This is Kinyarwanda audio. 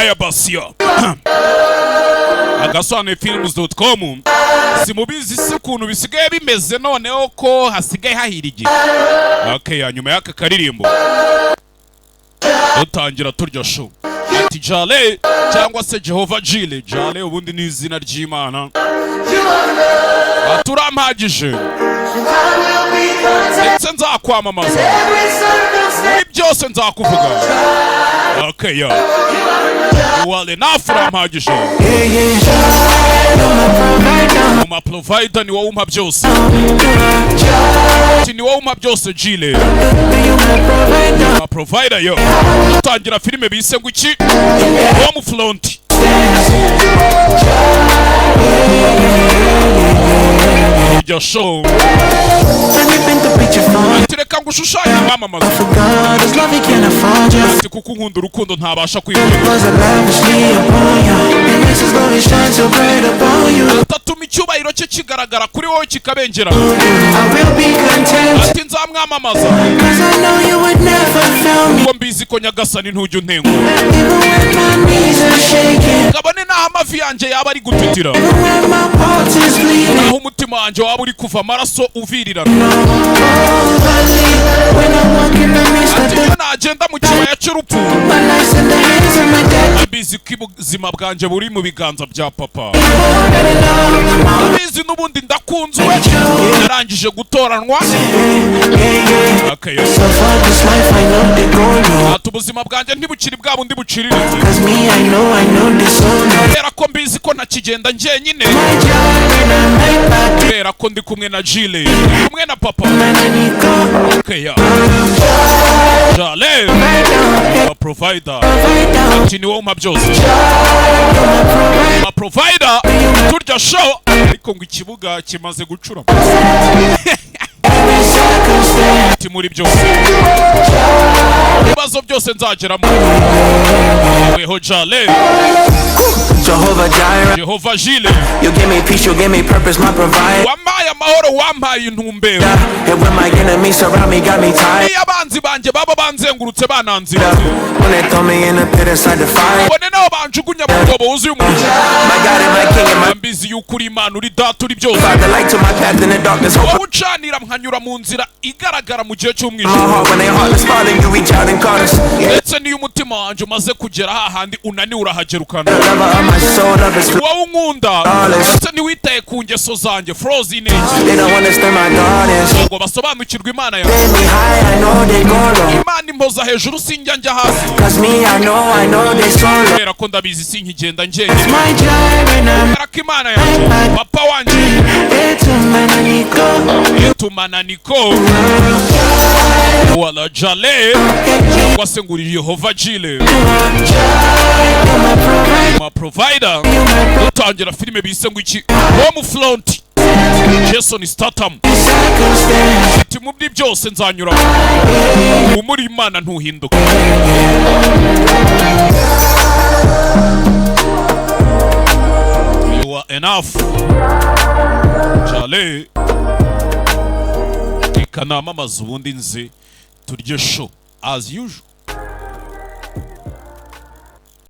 aya basiyo agasobanuye films.com. Simubizi se ukuntu bisigaye bimeze noneho ko hasigaye hahira igihe. Okay, nyuma y'aka karirimbo dutangira turya show. Ati Jireh cyangwa se Jehova Jireh. Jireh ubundi ni izina ry'Imana. Turampagije ndetse nzakwamamaza muri byose nzakuvuga. Okay, yo wale nafurampagije uma provider ni wowe umpa byose. Ni wowe umpa byose Jireh. Uma provider yo. Dutangira filime bise ngo iki Home Front. Your show. Tureka ngushushanya kwamamaza. Ati kuko nkunda urukundo ntabasha kwibona. Tatuma icyubahiro cye kigaragara kuri wowe kikabengera. Ati nzamwamamaza. Ngo mbizi ko Nyagasani ntujya untenguha. Kabone naho amavi yanjye yaba ari gutitira. Naho umutima wanjye waba uri kuva amaraso uvirirana. Ati iyo nagenda mu kibaya cy'urupfu abizi ko ubuzima bwanjye buri mu biganza bya papa. Abizi n'ubundi ndakunzwe yarangije gutoranwa. Ati ubuzima bwanjye ntibukiri bwa bundi buciriritse. Kubera ko mbizi ko ntakigenda njyenyine. Kubera ko ndi kumwe na Jireh, kumwe na papa. Okay, ya Jireh a provider. Ati ni wowe umpa byose. A provider turya show ariko ngo ikibuga kimaze gucura. Ati muri byose ibibazo byose nzageramo. Weho Jireh. Jehova Jireh. You give me peace, you give me purpose, my provider. Wampaye amahoro, wampaye intumbero. And when my enemies surround me, got me tired. Iyo abanzi banje baba banzengurutse bananzira. When they throw me in the pit inside the fire. Bone naho banjugunya mu rwobo wuzuye umuriro. My God and my King and my mbizi y'ukuri Imana uri data uri byose. Father, light to my path in the darkness. Wowe ucanira nkanyura mu nzira igaragara mu gihe cy'umwijima. When they heart is falling, you reach out and call us. Ndetse niyo umutima wanjye umaze kugera hahandi unaniwe urahagera ukana. Wowe unkunda ndetse ntiwitaye ku ngeso zanjye frozen age. Ngo basobanukirwe Imana yawe. Imana impoza hejuru sinjya njya hasi. Kubera ko ndabizi sinkigenda njyenyine. Kubera ko Imana yanjye papa wanjye itumana niko wala Jireh cyangwa se ngo uri Jehova Jireh. Ma provider. Dutangira filime bise ngo iki Home Front. Jason Statham. Ati mu byo byose nzanyura. Umuri Imana ntuhinduka. You are enough. Jireh. Ikanamamaza ubundi nze turye show as usual.